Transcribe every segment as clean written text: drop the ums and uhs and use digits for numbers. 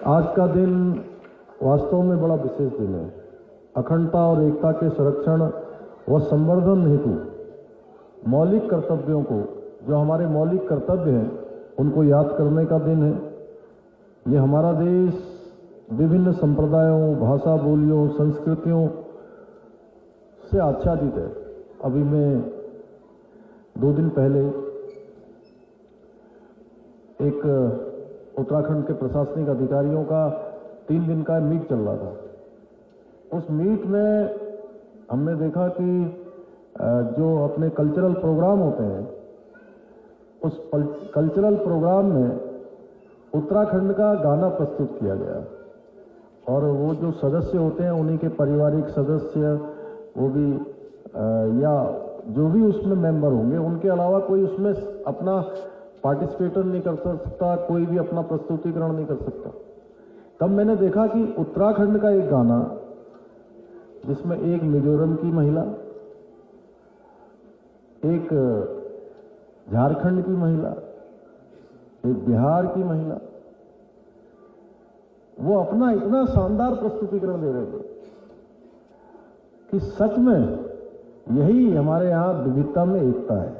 आज का दिन वास्तव में बड़ा विशेष दिन है। अखंडता और एकता के संरक्षण व संवर्धन हेतु मौलिक कर्तव्यों को, जो हमारे मौलिक कर्तव्य हैं, उनको याद करने का दिन है। ये हमारा देश विभिन्न संप्रदायों, भाषा, बोलियों, संस्कृतियों से आच्छादित है। अभी मैं 2 दिन पहले एक उत्तराखंड के प्रशासनिक अधिकारियों का 3 दिन का मीट चल रहा था। उस मीट में हमने देखा कि जो अपने कल्चरल प्रोग्राम होते हैं, उस कल्चरल प्रोग्राम में उत्तराखंड का गाना प्रस्तुत किया गया और वो जो सदस्य होते हैं, उन्हीं के पारिवारिक सदस्य, वो भी या जो भी उसमें मेंबर होंगे, उनके अलावा कोई उसमें अपना पार्टिसिपेटर नहीं कर सकता, कोई भी अपना प्रस्तुतिकरण नहीं कर सकता। तब मैंने देखा कि उत्तराखंड का एक गाना, जिसमें एक मिजोरम की महिला, एक झारखंड की महिला, एक बिहार की महिला, वो अपना इतना शानदार प्रस्तुतिकरण दे रहे थे कि सच में यही हमारे यहां विविधता में एकता है।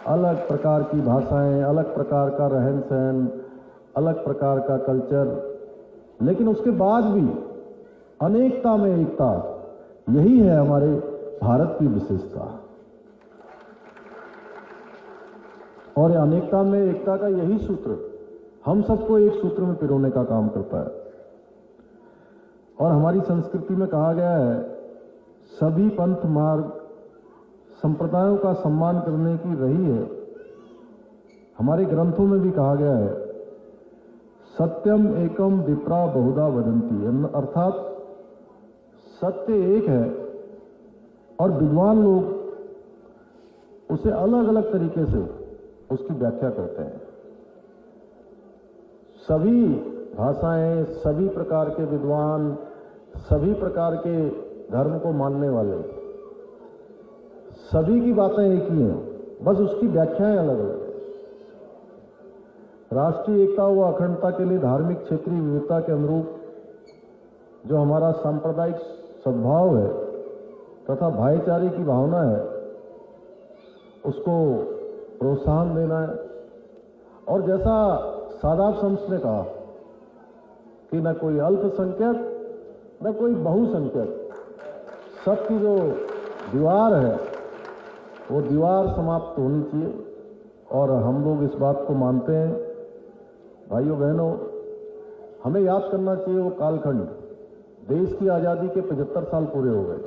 अलग प्रकार की भाषाएं, अलग प्रकार का रहन सहन, अलग प्रकार का कल्चर, लेकिन उसके बाद भी अनेकता में एकता, यही है हमारे भारत की विशेषता। और अनेकता में एकता का यही सूत्र हम सबको एक सूत्र में पिरोने का काम करता है। और हमारी संस्कृति में कहा गया है, सभी पंथ मार्ग संप्रदायों का सम्मान करने की रही है। हमारे ग्रंथों में भी कहा गया है, सत्यम एकम विप्रा बहुधा वदंती, अर्थात सत्य एक है और विद्वान लोग उसे अलग अलग तरीके से उसकी व्याख्या करते हैं। सभी भाषाएं, सभी प्रकार के विद्वान, सभी प्रकार के धर्म को मानने वाले, सभी की बातें एक ही हैं, बस उसकी व्याख्याएं अलग अलग हैं। राष्ट्रीय एकता व अखंडता के लिए धार्मिक क्षेत्रीय विविधता के अनुरूप जो हमारा सांप्रदायिक सद्भाव है तथा भाईचारे की भावना है, उसको प्रोत्साहन देना है। और जैसा सादाब शम्स ने कहा कि न कोई अल्पसंख्यक न कोई बहुसंख्यक, सबकी जो दीवार है वो दीवार समाप्त होनी चाहिए। और हम लोग इस बात को मानते हैं। भाइयों बहनों, हमें याद करना चाहिए वो कालखंड, देश की आज़ादी के 75 साल पूरे हो गए।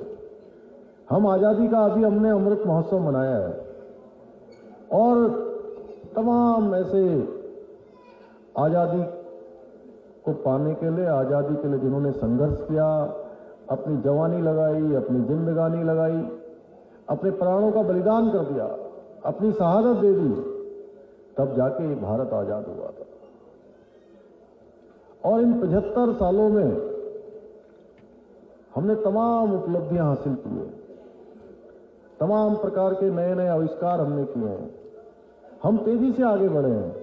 हम आज़ादी का अभी हमने अमृत महोत्सव मनाया है और तमाम ऐसे आज़ादी को पाने के लिए, आज़ादी के लिए जिन्होंने संघर्ष किया, अपनी जवानी लगाई, अपनी जिंदगानी लगाई, अपने प्राणों का बलिदान कर दिया, अपनी शहादत दे दी, तब जाके भारत आजाद हुआ था। और इन 75 सालों में हमने तमाम उपलब्धियां हासिल की है, तमाम प्रकार के नए नए आविष्कार हमने किए हैं, हम तेजी से आगे बढ़े हैं।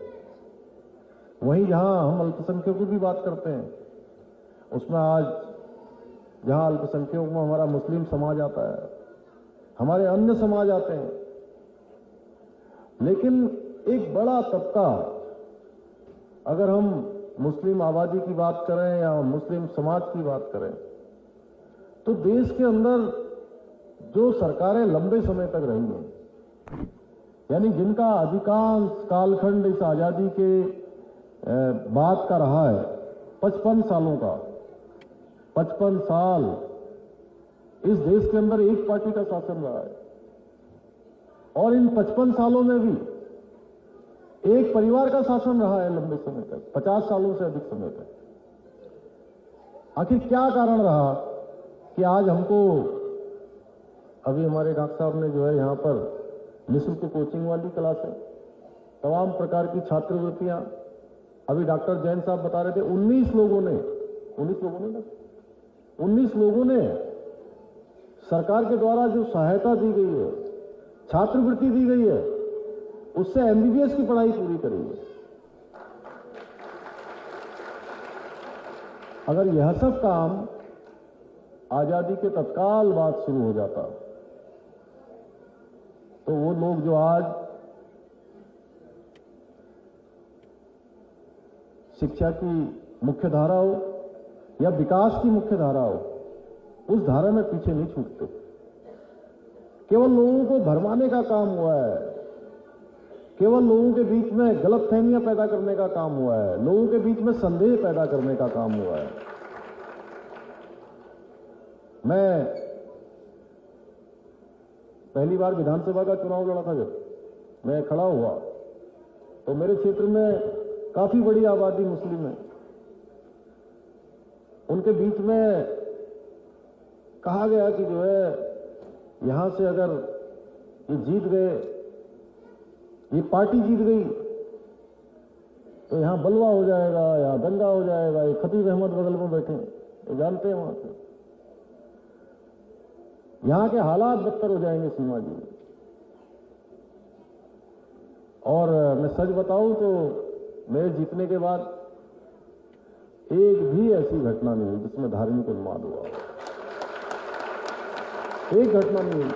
वहीं जहां हम अल्पसंख्यकों की बात करते हैं, उसमें आज जहां अल्पसंख्यकों में हमारा मुस्लिम समाज आता है, हमारे अन्य समाज आते हैं, लेकिन एक बड़ा तबका, अगर हम मुस्लिम आबादी की बात करें या मुस्लिम समाज की बात करें, तो देश के अंदर जो सरकारें लंबे समय तक रही हैं, यानी जिनका अधिकांश कालखंड इस आजादी के बाद का रहा है, 55 सालों का, 55 साल इस देश के अंदर एक पार्टी का शासन रहा है। और इन 55 सालों में भी एक परिवार का शासन रहा है लंबे समय तक, 50 सालों से अधिक समय तक। आखिर क्या कारण रहा कि आज हमको, अभी हमारे डॉक्टर साहब ने जो है यहाँ पर निःशुल्क कोचिंग वाली क्लासें, तमाम प्रकार की छात्रवृत्तियां, अभी डॉक्टर जैन साहब बता रहे थे 19 लोगों ने सरकार के द्वारा जो सहायता दी गई है, छात्रवृत्ति दी गई है, उससे एमबीबीएस की पढ़ाई पूरी करी है। अगर यह सब काम आजादी के तत्काल बाद शुरू हो जाता तो वो लोग जो आज शिक्षा की मुख्य धारा हो या विकास की मुख्य धारा हो, उस धारा में पीछे नहीं छूटते। केवल लोगों को भरमाने का काम हुआ है, केवल लोगों के बीच में गलतफहमियां पैदा करने का काम हुआ है, लोगों के बीच में संदेह पैदा करने का काम हुआ है। मैं पहली बार विधानसभा का चुनाव लड़ा था, जब मैं खड़ा हुआ तो मेरे क्षेत्र में काफी बड़ी आबादी मुस्लिम है। उनके बीच में कहा गया कि जो है यहां से अगर ये जीत गए, ये पार्टी जीत गई तो यहां बलवा हो जाएगा, यहां दंगा हो जाएगा। ये खतीब अहमद बगल में बैठे, ये जानते हैं वहां से, यहां के हालात बदतर हो जाएंगे सीमा जी। और मैं सच बताऊं तो मेरे जीतने के बाद एक भी ऐसी घटना नहीं हुई जिसमें धार्मिक उन्माद हुआ। एक घटना नहीं हुई।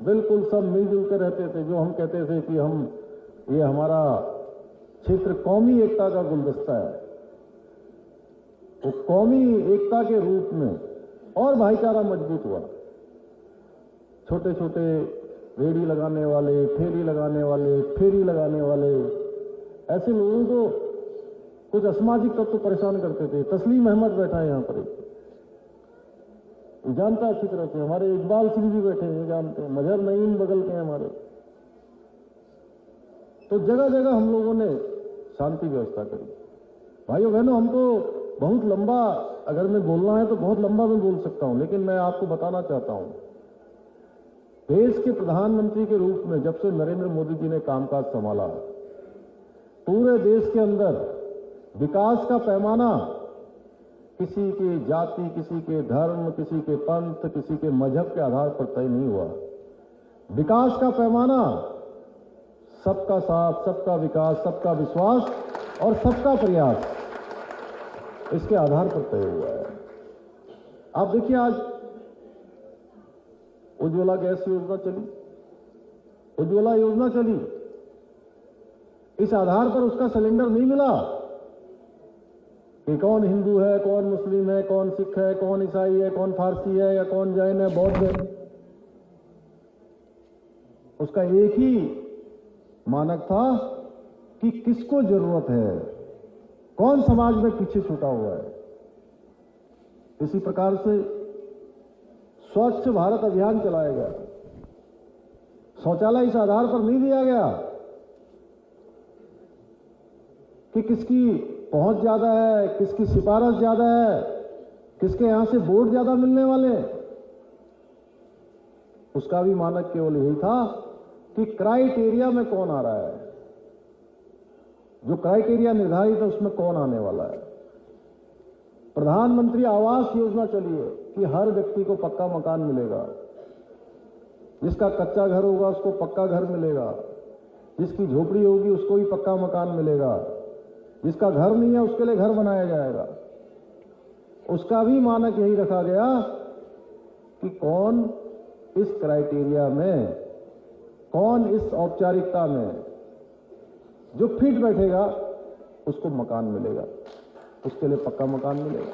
बिल्कुल सब मिलजुल कर रहते थे। जो हम कहते थे कि ये हमारा क्षेत्र कौमी एकता का गुलदस्ता है, वो कौमी एकता के रूप में और भाईचारा मजबूत हुआ। छोटे छोटे रेडी लगाने वाले, ठेली लगाने वाले, फेरी लगाने वाले, ऐसे लोगों को कुछ असामाजिक तत्व परेशान करते थे। तस्लीम अहमद बैठा है यहां पर, जानता है अच्छी तरह से। हमारे इकबाल सिंह भी बैठे हैं, जानते हैं। मजहर नईम बगल के हैं हमारे। तो जगह जगह हम लोगों ने शांति व्यवस्था करी। भाइयों बहनों, हमको बहुत लंबा अगर मैं बोलना है तो बहुत लंबा मैं बोल सकता हूं, लेकिन मैं आपको बताना चाहता हूं, देश के प्रधानमंत्री के रूप में जब से नरेंद्र मोदी जी ने कामकाज संभाला, पूरे देश के अंदर विकास का पैमाना किसी की जाति, किसी के धर्म, किसी के पंथ, किसी के मजहब के आधार पर तय नहीं हुआ। विकास का पैमाना सबका साथ, सबका विकास, सबका विश्वास और सबका प्रयास, इसके आधार पर तय हुआ है। आप देखिए, आज उज्ज्वला गैस योजना चली, उज्ज्वला योजना चली, इस आधार पर उसका सिलेंडर नहीं मिला कि कौन हिंदू है, कौन मुस्लिम है, कौन सिख है, कौन ईसाई है, कौन फारसी है या कौन जैन है, बौद्ध है। उसका एक ही मानक था कि किसको जरूरत है, कौन समाज में पीछे छूटा हुआ है। इसी प्रकार से स्वच्छ भारत अभियान चलाया गया। शौचालय इस आधार पर नहीं दिया गया कि किसकी पहुंच ज्यादा है, किसकी सिफारिश ज्यादा है, किसके यहां से वोट ज्यादा मिलने वाले। उसका भी मानक केवल यही था कि क्राइटेरिया में कौन आ रहा है, जो क्राइटेरिया निर्धारित है उसमें कौन आने वाला है। प्रधानमंत्री आवास योजना चली है कि हर व्यक्ति को पक्का मकान मिलेगा। जिसका कच्चा घर होगा उसको पक्का घर मिलेगा, जिसकी झोपड़ी होगी उसको भी पक्का मकान मिलेगा, जिसका घर नहीं है उसके लिए घर बनाया जाएगा। उसका भी मानक यही रखा गया कि कौन इस क्राइटेरिया में, कौन इस औपचारिकता में जो फिट बैठेगा उसको मकान मिलेगा, उसके लिए पक्का मकान मिलेगा।